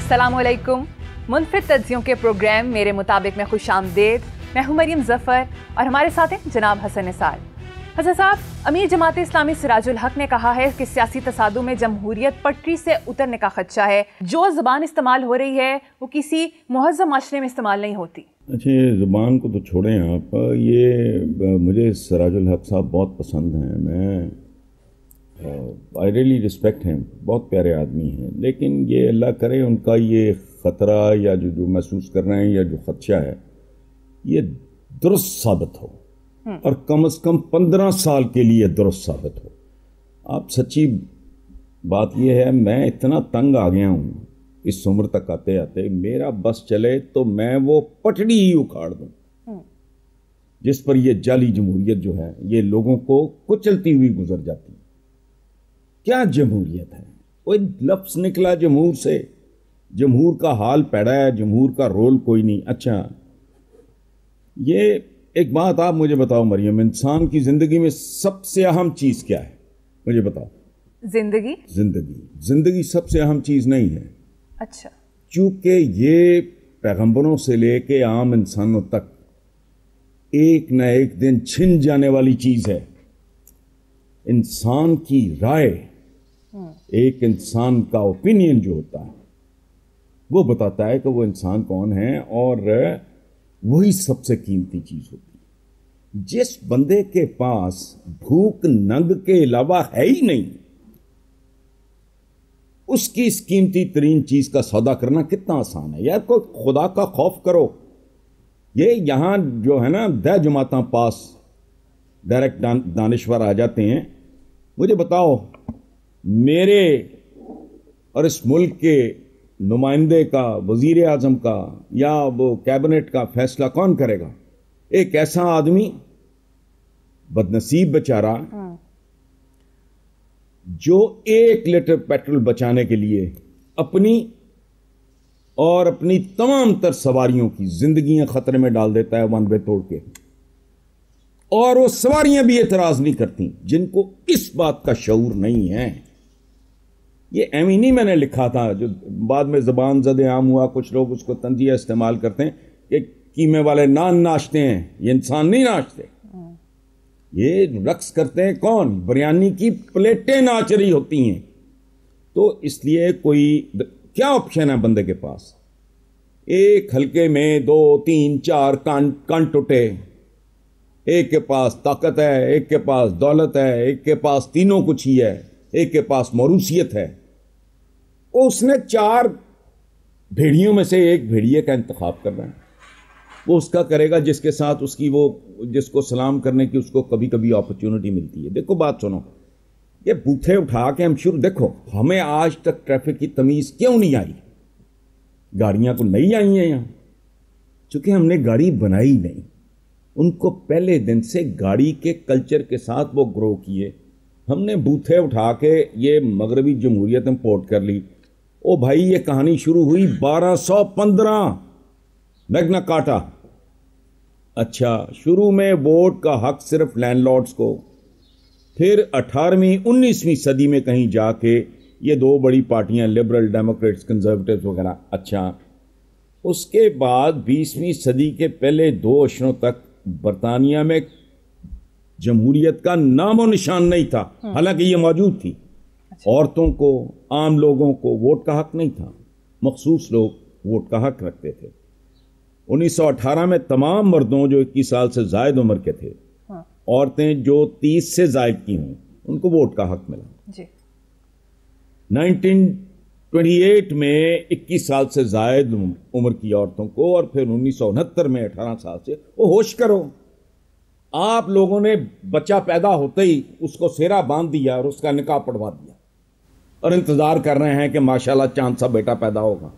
अस्सलाम वालेकुम। मुनफिद तज्जियों के प्रोग्राम मेरे मुताबिक में खुश आमदेद। मैं हूँ मरियम ज़फ़र और हमारे साथ हैं जनाब हसन निसार। हसन साहब, अमीर जमात इस्लामी सिराजुल हक ने कहा है कि सियासी तसादुम में जमहूरियत पटरी से उतरने का खदशा है। जो ज़बान इस्तेमाल हो रही है वो किसी मुहज़्ज़म माशरे में इस्तेमाल नहीं होती। अच्छा, ये ज़बान को तो छोड़ें आप, ये मुझे सिराजुल हक साहब बहुत पसंद हैं। मैं आई रियली रिस्पेक्ट हैं, बहुत प्यारे आदमी हैं। लेकिन ये अल्लाह करे उनका ये ख़तरा या जो महसूस कर रहे हैं या जो खदशा है ये दुरुस्त साबित हो, और कम से कम 15 साल के लिए दुरुस्त साबित हो। आप सच्ची बात यह है, मैं इतना तंग आ गया हूँ इस उम्र तक आते आते, मेरा बस चले तो मैं वो पटड़ी ही उखाड़ दूँ जिस पर ये जाली जमहूरियत जो है ये लोगों को कुचलती हुई गुजर जाती है। क्या जमहूरियत है? कोई लफ्ज़ निकला जमहूर से, जमहूर का हाल पैड़ा है, जमहूर का रोल कोई नहीं। अच्छा, ये एक बात आप मुझे बताओ मरियम, इंसान की जिंदगी में सबसे अहम चीज क्या है? मुझे बताओ। जिंदगी? जिंदगी सबसे अहम चीज नहीं है। अच्छा। क्योंकि ये पैगंबरों से लेके आम इंसानों तक एक न एक दिन छिन जाने वाली चीज है। इंसान की राय, एक इंसान का ओपिनियन जो होता है वो बताता है कि वो इंसान कौन है, और वही सबसे कीमती चीज होती है। जिस बंदे के पास भूख नंग के अलावा है ही नहीं, उसकी इस कीमती तरीन चीज का सौदा करना कितना आसान है यार। कोई खुदा का खौफ करो। ये यहां जो है ना, दह जमाता पास डायरेक्ट दानिश्वर आ जाते हैं। मुझे बताओ, मेरे और इस मुल्क के नुमाइंदे का, वजीर आजम का या वो कैबिनेट का फैसला कौन करेगा? एक ऐसा आदमी, बदनसीब बेचारा, जो 1 लीटर पेट्रोल बचाने के लिए अपनी और अपनी तमाम तर सवारियों की जिंदगियां खतरे में डाल देता है वन वे तोड़ के, और वो सवारियां भी एतराज नहीं करती, जिनको इस बात का शऊर नहीं है। ये एमीनी मैंने लिखा था, जो बाद में ज़बान ज़द आम हुआ, कुछ लोग उसको तंजिया इस्तेमाल करते हैं कि कीमे वाले नान नाचते हैं, ये इंसान नहीं नाचते। ये रक्स करते हैं कौन? बिरयानी की प्लेटें नाच रही होती हैं। तो इसलिए कोई क्या ऑप्शन है बंदे के पास? एक हल्के में 2 3 4 कान टूटे। एक के पास ताकत है, एक के पास दौलत है, एक के पास तीनों कुछ ही है, एक के पास मौरूसियत है। उसने 4 भेड़ियों में से एक भेड़िए का इंतखाब करना है। वो उसका करेगा जिसके साथ उसकी वो, जिसको सलाम करने की उसको कभी कभी अपॉर्चुनिटी मिलती है। देखो बात सुनो, ये बूथे उठा के हम शुरू, देखो हमें आज तक ट्रैफिक की तमीज क्यों नहीं आई? गाड़ियां तो नहीं आई हैं यहां, चूंकि हमने गाड़ी बनाई नहीं। उनको पहले दिन से गाड़ी के कल्चर के साथ वो ग्रो किए। हमने बूथे उठा के ये मगरबी जमहूरियत इंपोर्ट कर ली। ओ भाई, ये कहानी शुरू हुई 1215 मैग्ना कार्टा। अच्छा, शुरू में वोट का हक सिर्फ लैंडलॉर्ड्स को, फिर 18वीं 19वीं सदी में कहीं जाके ये 2 बड़ी पार्टियां, लिबरल डेमोक्रेट्स, कंजर्वेटिव्स वगैरह। अच्छा, उसके बाद 20वीं सदी के पहले 2 अशरों तक बरतानिया में जमहूरियत का नामो निशान नहीं था, हालांकि ये मौजूद थी। औरतों को, आम लोगों को वोट का हक नहीं था, मखसूस लोग वोट का हक रखते थे। 1918 में तमाम मर्दों जो 21 साल से जायद उम्र के थे, औरतें जो 30 से जायद की हों, उनको वोट का हक मिला जी। 1928 में 21 साल से जायद उम्र की औरतों को, और फिर 1969 में 18 साल से। वो होश करो, आप लोगों ने बच्चा पैदा होते ही उसको सेरा बांध दिया और उसका निकाह पढ़वा दिया, और इंतजार कर रहे हैं कि माशाल्लाह चांद सा बेटा पैदा होगा।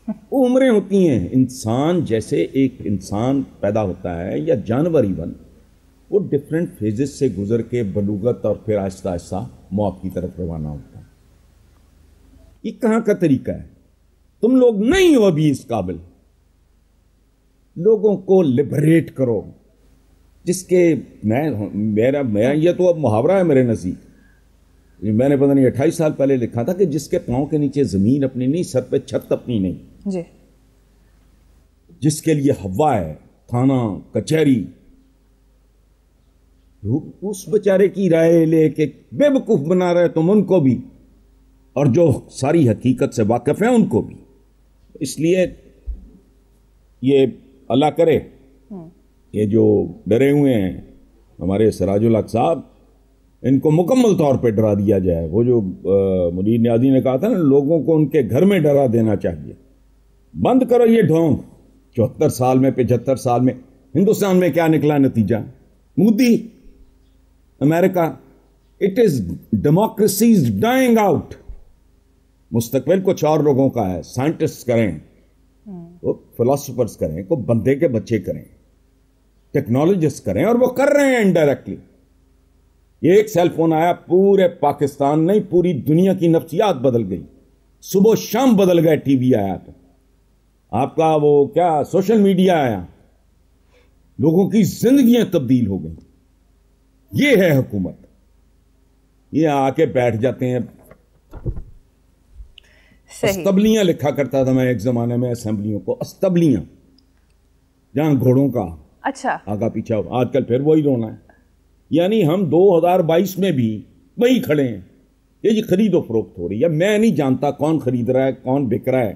वो उम्रें होती हैं। इंसान जैसे एक इंसान पैदा होता है या जानवर इवन, वो डिफरेंट फेजेस से गुजर के बलूगत और फिर आहिस्ता आहिस्ता मौत की तरफ रवाना होता है। ये कहां का तरीका है? तुम लोग नहीं हो अभी इस काबिल। लोगों को लिबरेट करो, जिसके मैं ये तो अब मुहावरा है मेरे नज़दीक। میں نے پتہ نہیں 28 سال پہلے لکھا تھا کہ جس کے پاؤں کے نیچے زمین اپنی نہیں، سر پہ چھت اپنی نہیں، جی، جس کے لیے ہوا ہے، تھانہ، کچہری، اس بیچارے کی رائے لے کے بے وقوف بنا رہے تم ان کو بھی، اور جو ساری حقیقت سے واقف ہیں ان کو بھی. اس لیے یہ اللہ کرے یہ جو ڈرے ہوئے ہیں ہمارے سراج الحق صاحب، ان کو مکمل طور پہ ڈرا دیا جائے. وہ جو منیر نیازی نے کہا تھا نا، لوگوں کو ان کے گھر میں ڈرا دینا چاہیے. بند کرو یہ ڈھونگ. 74 سال میں 75 سال میں ہندوستان میں کیا نکلا نتیجہ؟ مودی، امریکہ. It is democracy is dying out. مستقبل کچھ اور لوگوں کا ہے. سائنٹسٹ کریں، فلاسفرز کریں، کو بندے کے بچے کریں، ٹیکنالوجسٹ کریں، اور وہ کر رہے ہیں انڈائریکٹلی. یہ ایک سیل فون آیا، پورے پاکستان نہیں پوری دنیا کی نفسیات بدل گئی. صبح شام بدل گئے. ٹی وی آیا تو آپ کا وہ کیا سوشل میڈیا آیا، لوگوں کی زندگیاں تبدیل ہو گئیں. یہ ہے حکومت. یہ آ کے بیٹھ جاتے ہیں. استبلیاں لکھا کرتا تھا میں ایک زمانے میں، اسمبلیوں کو استبلیاں، جہاں گھوڑوں کا اچھا آگا پیچھا. آج کل پھر وہی رونا ہے. یعنی ہم 2022 میں بھی وہی کھڑے ہیں. یہ جی خرید و فروخت ہو رہی ہے. میں نہیں جانتا کون خرید رہا ہے، کون بک رہا ہے،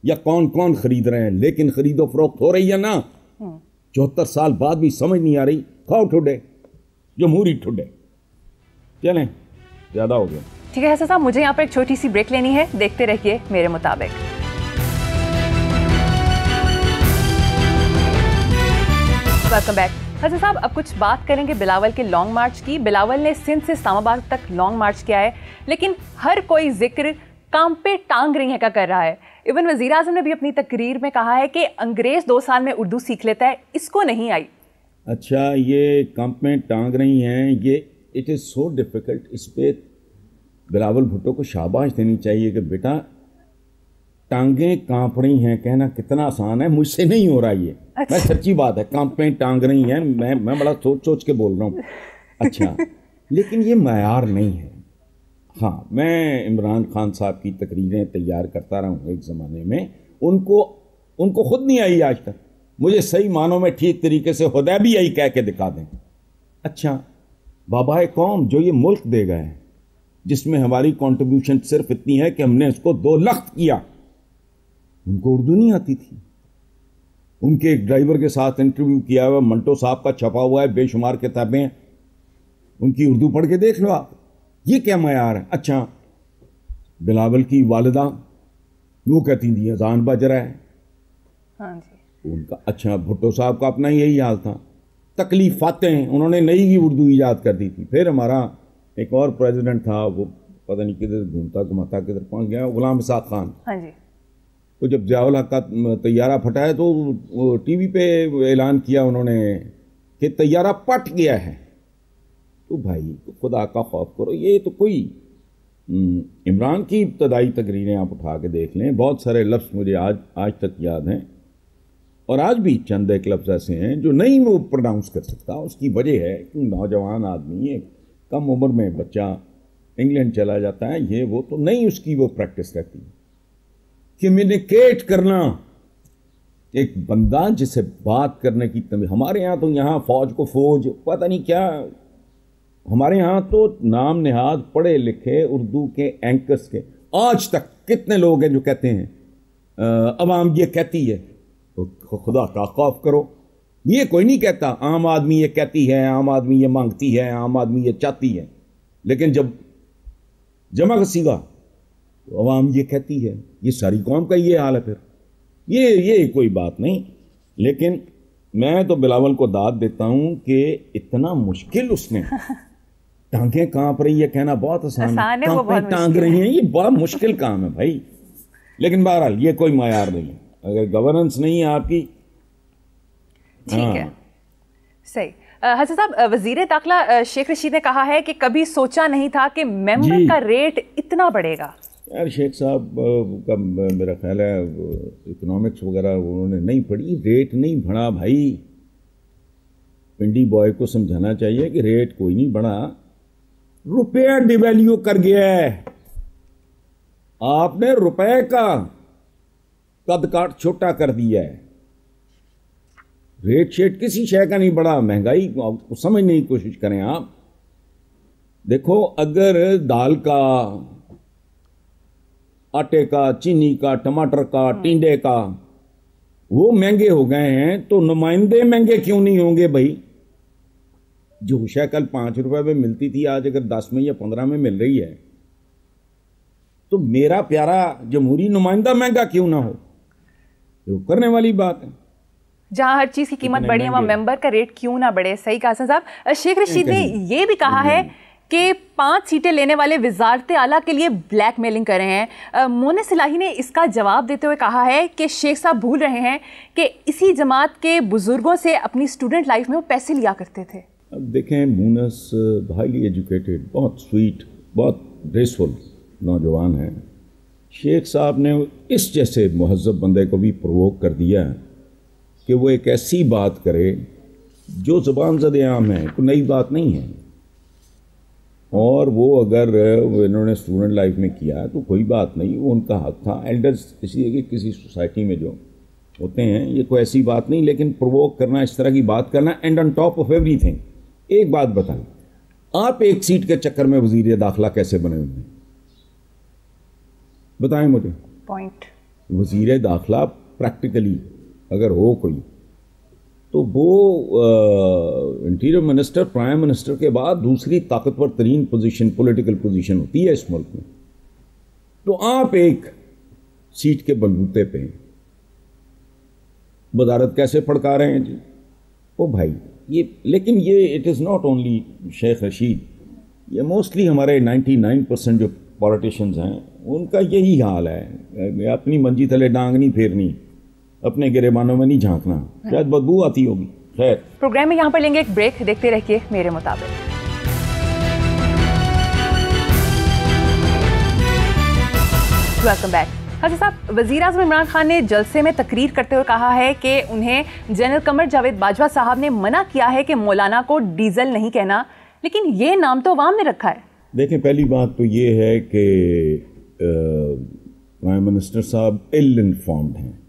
یا کون خرید رہے ہیں، لیکن خرید و فروخت ہو رہی ہے نا. 74 سال بعد بھی سمجھ نہیں آ رہی. کھاؤ ٹھڈے، جمہوری ٹھڈے. چلیں، زیادہ ہو گیا. ٹھیک ہے حسن صاحب، مجھے یہاں پر ایک چھوٹی سی بریک لینی ہے. دیکھتے رہیے میرے مطابق. Welcome back. حسن صاحب، اب کچھ بات کریں گے بلاول کے لانگ مارچ کی. بلاول نے سندھ سے اسلام آباد تک لانگ مارچ کیا ہے، لیکن ہر کوئی ذکر کام پہ ٹانگ رہی ہے کا کر رہا ہے. ایون وزیر اعظم نے بھی اپنی تقریر میں کہا ہے کہ انگریز 2 سال میں اردو سیکھ لیتا ہے، اس کو نہیں آئی. اچھا، یہ کمپ میں ٹانگ رہی ہیں، یہ اٹ از سو ڈیفیکلٹ. اس پہ بلاول بھٹو کو شاباش دینی چاہیے کہ بیٹا ٹانگیں کانپ رہی ہیں کہنا کتنا آسان ہے، مجھ سے نہیں ہو رہا. یہ میں سچی بات ہے، کانپ میں ٹانگ رہی ہیں. میں بڑا سوچ کے بول رہا ہوں. اچھا، لیکن یہ معیار نہیں ہے. ہاں، میں عمران خان صاحب کی تقریریں تیار کرتا رہا ہوں ایک زمانے میں. ان کو خود نہیں آئی آج تک. مجھے صحیح معنوں میں ٹھیک طریقے سے حدیبیہ کہہ کے دکھا دیں. اچھا، بابائے قوم جو یہ ملک دے گئے، جس میں ہماری کنٹریبیوشن صرف اتنی ہے کہ ہم نے اس کو 2 لخت کیا. ان کو اردو نہیں آتی تھی. ان کے ایک ڈرائیور کے ساتھ انٹرویو کیا ہوا، منٹو صاحب کا چھپا ہوا ہے، بے شمار کتابیں، ان کی اردو پڑھ کے دیکھ لو آپ. یہ کیا معیار ہے؟ اچھا، بلاول کی والدہ وہ کہتی تھی اذان بج رہا ہے. ہاں جی، ان کا. اچھا، بھٹو صاحب کا اپنا یہی حال تھا. تکلیفاتیں انہوں نے نئی ہی اردو ایجاد کر دی تھی. پھر ہمارا ایک اور پریزیڈنٹ تھا، وہ پتہ نہیں کدھر گھومتا گھماتا کدھر پہنچ گیا، غلام اسحاق خان. ہاں جی. تو جب ضیاء الحق کا طیارہ پھٹا ہے تو ٹی وی پہ اعلان کیا انہوں نے کہ طیارہ پٹ گیا ہے. تو بھائی خدا کا خوف کرو. یہ تو کوئی عمران کی ابتدائی تقریریں آپ اٹھا کے دیکھ لیں، بہت سارے لفظ مجھے آج تک یاد ہیں، اور آج بھی چند ایک لفظ ایسے ہیں جو نہیں وہ پروناؤنس کر سکتا. اس کی وجہ ہے کہ نوجوان آدمی، ایک کم عمر میں بچہ انگلینڈ چلا جاتا ہے، یہ وہ تو نہیں اس کی وہ پریکٹس رہتی. کمیونیکیٹ کرنا، ایک بندہ جسے بات کرنے کی ہمارے ہاں تو یہاں فوج کو فوج پتہ نہیں کیا. ہمارے ہاں تو نام نہاد پڑھے لکھے اردو کے اینکرز کے آج تک کتنے لوگ ہیں جو کہتے ہیں عوام یہ کہتی ہے. تو خدا کا خوف کرو. یہ کوئی نہیں کہتا عام آدمی یہ کہتی ہے، عام آدمی یہ مانگتی ہے، عام آدمی یہ چاہتی ہے. لیکن جب جمع کسی گا تو عوام یہ کہتی ہے. یہ ساری قوم کا یہ حال ہے. پھر یہ کوئی بات نہیں. لیکن میں تو بلاول کو داد دیتا ہوں کہ اتنا مشکل اس نے ٹانگیں کانپ رہی ہے کہنا بہت آسان ہے. ٹانگیں ٹانگ رہی ہیں، یہ بڑا مشکل کام ہے بھائی. لیکن بہرحال یہ کوئی معیار نہیں ہے. اگر گورننس نہیں ہے آپ کی. ٹھیک ہے، صحیح. حسن صاحب، وزیر داخلہ شیخ رشید نے کہا ہے کہ کبھی سوچا نہیں تھا کہ ممبر کا ریٹ اتنا بڑھے گا. یار شیخ صاحب کا میرا خیال ہے اکنامکس وغیرہ انہوں نے نہیں پڑھی. ریٹ نہیں بڑھا بھائی. پنڈی بوائے کو سمجھانا چاہیے کہ ریٹ کوئی نہیں بڑھا. रुपया डिवैल्यू कर गया है। आपने रुपए का कद काट छोटा कर दिया है। रेट शेट किसी शय का नहीं बढ़ा। महंगाई को समझने की कोशिश करें आप। देखो, अगर दाल का, आटे का, चीनी का, टमाटर का, टिंडे का वो महंगे हो गए हैं तो नुमाइंदे महंगे क्यों नहीं होंगे भाई? जो शय कल 5 रुपए में मिलती थी आज अगर 10 में या 15 में मिल रही है तो मेरा प्यारा जमहूरी नुमाइंदा महंगा क्यों ना हो? जो करने वाली बात है। जहां हर चीज की कीमत बढ़ी है वहां मेंबर का रेट क्यों ना बढ़े। सही कहा हसन साहब। शेख रशीद ने ये भी कहा है कि 5 सीटें लेने वाले वजारत आला के लिए ब्लैक मेलिंग कर रहे हैं। मोनिस इलाही ने इसका जवाब देते हुए कहा है कि शेख साहब भूल रहे हैं कि इसी जमात के बुजुर्गों से अपनी स्टूडेंट लाइफ में वो पैसे लिया करते थे। अब देखें, मोनिस हाईली एजुकेटेड, बहुत स्वीट, बहुत ग्रेसफुल नौजवान है। शेख साहब ने इस जैसे महज़्ज़ब बंदे को भी प्रोवोक कर दिया कि वो एक ऐसी बात करे जो ज़बान ज़द आम है, कोई नई बात नहीं है। और वो अगर इन्होंने स्टूडेंट लाइफ में किया तो कोई बात नहीं, वो उनका हक था। एल्डर्स इसलिए कि किसी सोसाइटी में जो होते हैं ये कोई ऐसी बात नहीं, लेकिन प्रोवोक करना, इस तरह की बात करना, and on top of everything. एक बात बताएं, आप एक सीट के चक्कर में वजीर दाखिला कैसे बने हुए हैं? बताएं मुझे। पॉइंट। वजीर दाखिला प्रैक्टिकली अगर हो कोई तो वो इंटीरियर मिनिस्टर, प्राइम मिनिस्टर के बाद दूसरी ताकतवर तरीन पोजीशन, पॉलिटिकल पोजीशन होती है इस मुल्क में। तो आप एक सीट के बलबूते पे वजारत कैसे फड़का रहे हैं जी? ओ भाई, ये लेकिन ये it is not only Sheikh Rashid, ये मोस्टली हमारे 99% जो पॉलिटिशियंस हैं उनका यही हाल है। अपनी मंजी तले डांग नहीं फेरनी, अपने गिरेबानों में नहीं झांकना, शायद बदबू आती होगी। खैर, प्रोग्राम में यहाँ पर लेंगे एक ब्रेक। देखते रहिए मेरे मुताबिक। Welcome back. हसन साहब, वज़ीर आज़म इमरान खान ने जलसे में तकरीर करते हुए कहा है कि उन्हें जनरल कमर जावेद बाजवा साहब ने मना किया है कि मौलाना को डीजल नहीं कहना, लेकिन ये नाम तो अवाम ने रखा है। देखें, पहली बात तो ये है कि प्राइम मिनिस्टर साहब इल इन्फॉर्म्ड हैं।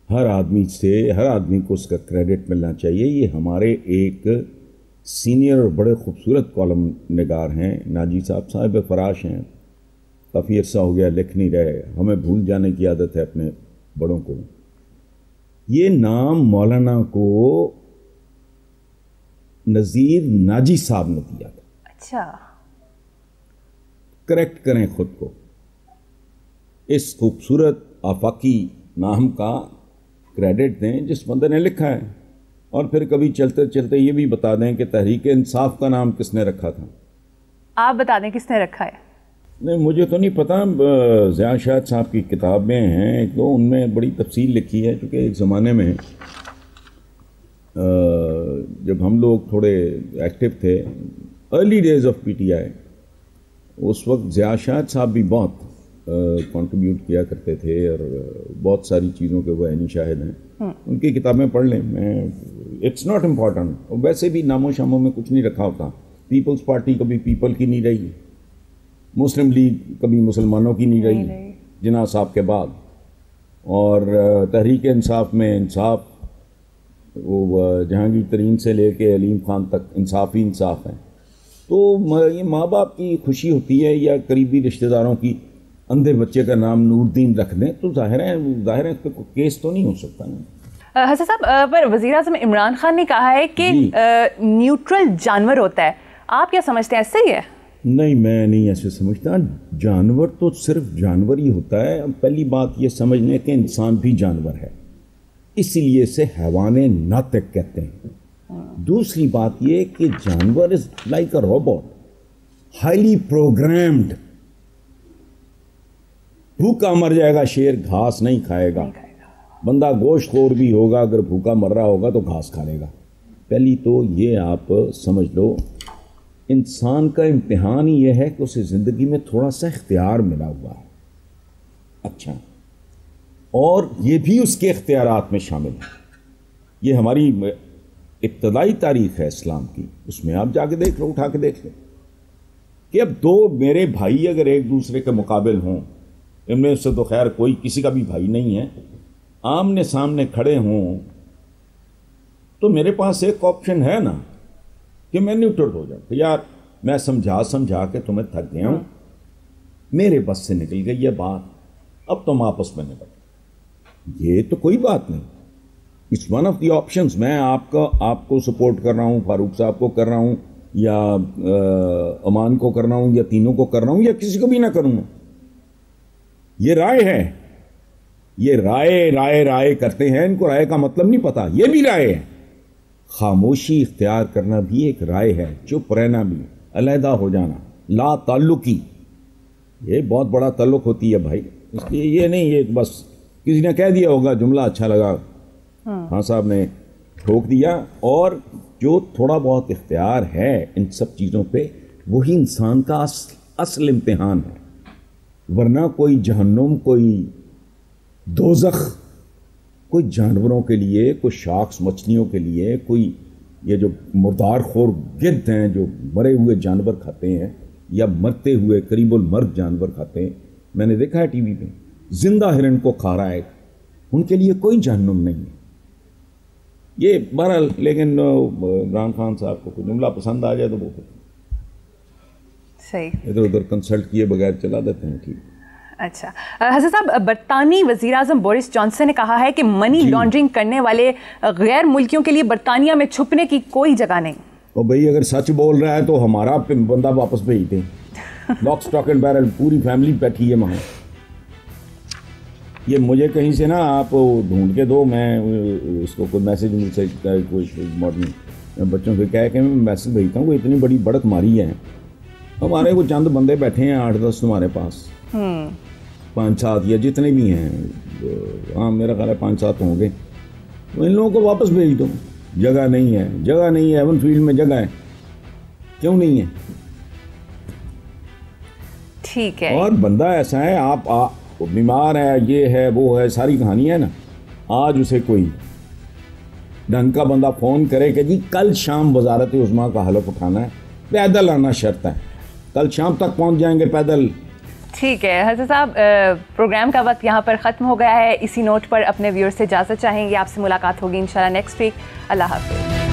हर आदमी को उसका क्रेडिट मिलना चाहिए। ये हमारे एक सीनियर और बड़े खूबसूरत कॉलम निगार हैं, नाजी साहब फराश हैं। काफ़ी अर्सा हो गया लिख नहीं रहे, हमें भूल जाने की आदत है अपने बड़ों को। ये नाम मौलाना को नज़ीर नाजी साहब ने दिया था। अच्छा, करेक्ट करें खुद को। इस खूबसूरत आफाकी नाम का क्रेडिट दें जिस बंदे ने लिखा है, और फिर कभी चलते चलते ये भी बता दें कि तहरीक इंसाफ का नाम किसने रखा था। आप बता दें किसने रखा है। नहीं, मुझे तो नहीं पता। ज़िया शाहिद साहब की किताबें हैं एक दो, उनमें बड़ी तफसील लिखी है, क्योंकि एक ज़माने में जब हम लोग थोड़े एक्टिव थे, अर्ली डेज ऑफ PTI, उस वक्त ज़िया शाहिद साहब भी बहुत कंट्रीब्यूट किया करते थे और बहुत सारी चीज़ों के वो ऐनी शाहिद हैं। उनकी किताबें पढ़ लें। मैं इट्स नॉट इम्पॉर्टेंट। वैसे भी नामो शामों में कुछ नहीं रखा होता। पीपल्स पार्टी कभी पीपल की नहीं रही, मुस्लिम लीग कभी मुसलमानों की नहीं रही जिन्ना साहब के बाद, और तहरीक इंसाफ में इंसाफ वो जहांगीर तरीन से लेके अलीम खान तक इंसाफ ही इंसाफ है। तो ये माँ बाप की खुशी होती है या करीबी रिश्तेदारों की अंधे बच्चे का नाम नूरदीन रख दें तो जाहिर है इस पर केस तो नहीं हो सकता ना। हसन साहब, पर वज़ीर आज़म इमरान खान ने कहा है कि न्यूट्रल जानवर होता है। आप क्या समझते हैं, ऐसे ही है? नहीं, मैं नहीं ऐसे समझता। जानवर तो सिर्फ जानवर ही होता है। पहली बात ये समझ लें कि इंसान भी जानवर है, इसीलिए इसे हैवाने नातिक कहते हैं। दूसरी बात ये कि जानवर is like a robot, highly programmed. भूखा मर जाएगा शेर, घास नहीं खाएगा। बंदा गोश्तखोर भी होगा, अगर भूखा मर रहा होगा तो घास खा लेगा। पहली तो ये आप समझ लो, इंसान का इम्तिहान ही यह है कि उसे ज़िंदगी में थोड़ा सा इख्तियार मिला हुआ है। अच्छा, और ये भी उसके इख्तियारात में शामिल है। ये हमारी इब्तदाई तारीख़ है इस्लाम की, उसमें आप जाके देख लो, उठा के देख लो। کہ اب دو میرے بھائی اگر ایک دوسرے کے مقابل ہوں، ان میں سے تو خیر کوئی کسی کا بھی بھائی نہیں ہے، آمنے سامنے کھڑے ہوں تو میرے پاس ایک آپشن ہے نا کہ میں نیوٹرل ہو جاؤں کہ یار میں سمجھا کے تمہیں تھک گیا ہوں، میرے بس سے نکل گئی یہ بات، اب تم آپس میں نکل، یہ تو کوئی بات نہیں، it's one of the options. میں آپ کو سپورٹ کر رہا ہوں، فاروق صاحب کو کر رہا ہوں، یا امان کو کر رہا ہوں، یا تینوں کو کر رہا ہوں، یا کسی کو بھی نہ کروں گا. یہ رائے ہے، یہ رائے کرتے ہیں، ان کو رائے کا مطلب نہیں پتا، یہ بھی رائے ہے. خاموشی اختیار کرنا بھی ایک رائے ہے، چپ رہنا بھی، علیحدہ ہو جانا، لا تعلقی، یہ بہت بڑا تعلق ہوتی ہے بھائی. اس لیے یہ نہیں یہ بس کسی نے کہہ دیا ہوگا، جملہ اچھا لگا، خان صاحب نے ٹھوک دیا، اور جو تھوڑا بہت اختیار ہے ان سب چیزوں پہ وہی انسان کا اصل امتحان ہے. ورنہ کوئی جہنم، کوئی دوزخ، کوئی جانوروں کے لیے، کوئی شارکس مچھلیوں کے لیے، کوئی یہ جو مردار خور گدھ ہیں جو مرے ہوئے جانور کھاتے ہیں یا مرتے ہوئے قریب المرگ جانور کھاتے ہیں، میں نے دیکھا ہے ٹی وی پہ، زندہ ہرن کو کھا رہا ہے، ان کے لیے کوئی جہنم نہیں ہے. یہ بہرحال، لیکن عمران خان صاحب کو کوئی جملہ پسند آ جائے تو وہ صحیح ادھر ادھر کنسلٹ کیے بغیر چلا دیتے ہیں. ٹھیک. اچھا حسن صاحب، برطانوی وزیر اعظم بورس جانسن نے کہا ہے کہ منی لانڈرنگ کرنے والے غیر ملکیوں کے لیے برطانیہ میں چھپنے کی کوئی جگہ نہیں. اور بھائی اگر سچ بول رہا ہے تو ہمارا بندہ واپس بھیج دیں. لاک اسٹاک اینڈ بیرل پوری فیملی بیٹھی ہے وہاں. یہ مجھے کہیں سے نا آپ ڈھونڈ کے دو، میں اس کو کوئی میسیج مل سکتا ہے، کوئی ماڈرن بچوں کو کہہ کے میں میسیج بھیجتا ہوں. کوئی اتنی بڑی بڑک ماری ہے، ہمارے کو چند بندے بیٹھے ہیں 8-10 تمہارے پاس، 5-7 یا جتنے بھی ہیں، ہاں میرا خیال ہے 5-7 ہوں گے، ان لوگوں کو واپس بھیج دو. جگہ نہیں ہے، ایون فیلڈ میں جگہ ہے، کیوں نہیں ہے؟ ٹھیک ہے. اور بندہ ایسا ہے، آپ بیمار ہے، یہ ہے وہ ہے، ساری کہانی ہے نا. آج اسے کوئی ڈھنگ کا بندہ فون کرے کہ جی کل شام وزارت عظمیٰ کا حلف اٹھانا ہے، پیدل آنا شرط ہے، کل شام تک پہنچ جائیں گے پیدل. ٹھیک ہے حسن صاحب، پروگرام کا وقت یہاں پر ختم ہو گیا ہے. اسی نوٹ پر اپنے ویور سے اجازت چاہیں گے. آپ سے ملاقات ہوگی انشاءاللہ نیکسٹ ویک. اللہ حافظ.